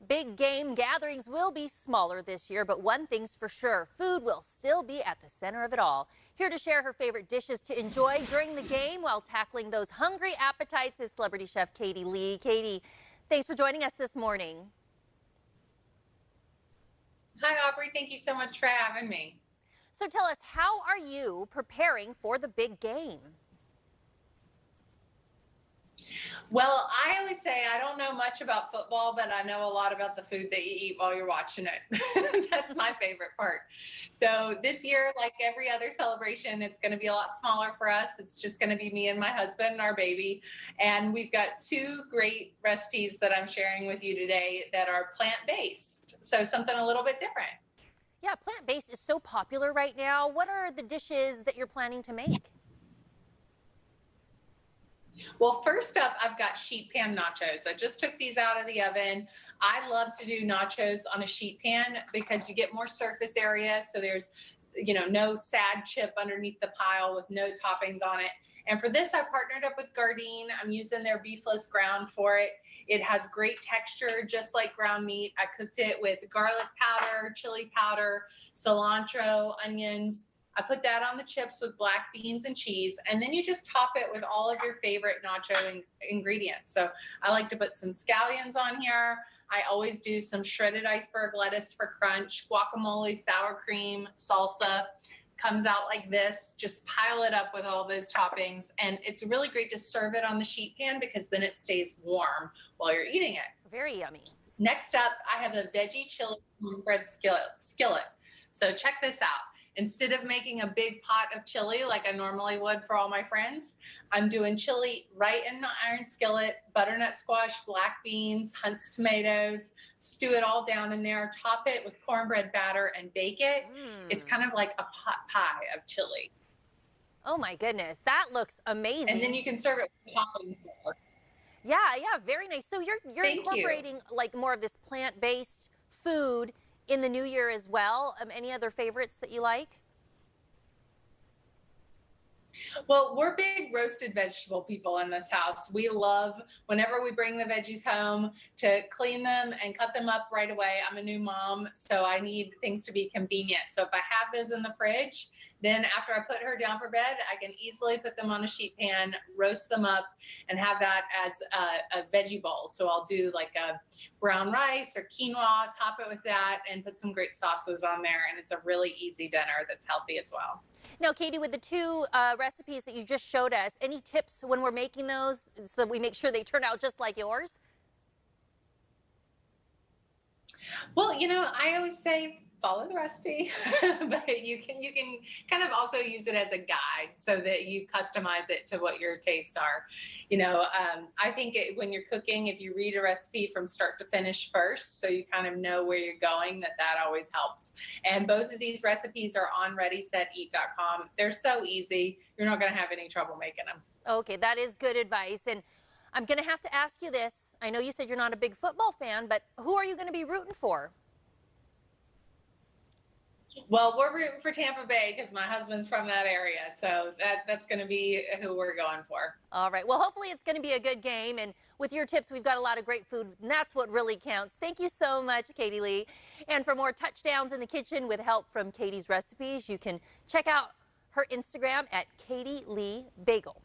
Big game gatherings will be smaller this year, but one thing's for sure, food will still be at the center of it all. Here to share her favorite dishes to enjoy during the game while tackling those hungry appetites is celebrity chef Katie Lee. Katie, thanks for joining us this morning. Hi, Aubrey. Thank you so much for having me. So tell us, how are you preparing for the big game? Well, I always say I don't know much about football, but I know a lot about the food that you eat while you're watching it. That's my favorite part. So this year, like every other celebration, it's going to be a lot smaller for us. It's just going to be me and my husband and our baby. And we've got two great recipes that I'm sharing with you today that are plant-based. So something a little bit different. Yeah, plant-based is so popular right now. What are the dishes that you're planning to make? Well, first up, I've got sheet pan nachos. I just took these out of the oven. I love to do nachos on a sheet pan because you get more surface area. So there's, no sad chip underneath the pile with no toppings on it. And for this, I partnered up with Gardein. I'm using their beefless ground for it. It has great texture, just like ground meat. I cooked it with garlic powder, chili powder, cilantro, onions. I put that on the chips with black beans and cheese, and then you just top it with all of your favorite nacho ingredients. So I like to put some scallions on here. I always do some shredded iceberg lettuce for crunch, guacamole, sour cream, salsa. Comes out like this. Just pile it up with all those toppings, and it's really great to serve it on the sheet pan because then it stays warm while you're eating it. Very yummy. Next up, I have a veggie chili cornbread skillet. So check this out. Instead of making a big pot of chili like I normally would for all my friends, I'm doing chili right in the iron skillet, butternut squash, black beans, Hunt's tomatoes, stew it all down in there, top it with cornbread batter and bake it. It's kind of like a pot pie of chili. Oh my goodness, that looks amazing. And then you can serve it with toppings. Yeah, very nice. So you're incorporating like more of this plant-based food in the new year as well. Any other favorites that you like? Well, we're big roasted vegetable people in this house. We love, whenever we bring the veggies home, to clean them and cut them up right away. I'm a new mom, so I need things to be convenient. So if I have those in the fridge, then after I put her down for bed, I can easily put them on a sheet pan, roast them up, and have that as a veggie bowl. So I'll do like a brown rice or quinoa, top it with that, and put some great sauces on there. And it's a really easy dinner that's healthy as well. Now, Katie, with the two recipes that you just showed us, any tips when we're making those so that we make sure they turn out just like yours? Well, I always say follow the recipe, but you can kind of also use it as a guide so that you customize it to what your tastes are. I think when you're cooking, if you read a recipe from start to finish first, so you kind of know where you're going, that always helps. And both of these recipes are on ReadySetEat.com. They're so easy. You're not going to have any trouble making them. Okay, that is good advice. And I'm going to have to ask you this. I know you said you're not a big football fan, but who are you going to be rooting for? Well, we're rooting for Tampa Bay because my husband's from that area. So that's going to be who we're going for. All right. Well, hopefully it's going to be a good game. And with your tips, we've got a lot of great food. And that's what really counts. Thank you so much, Katie Lee. And for more touchdowns in the kitchen with help from Katie's recipes, you can check out her Instagram at Katie Lee Bagel.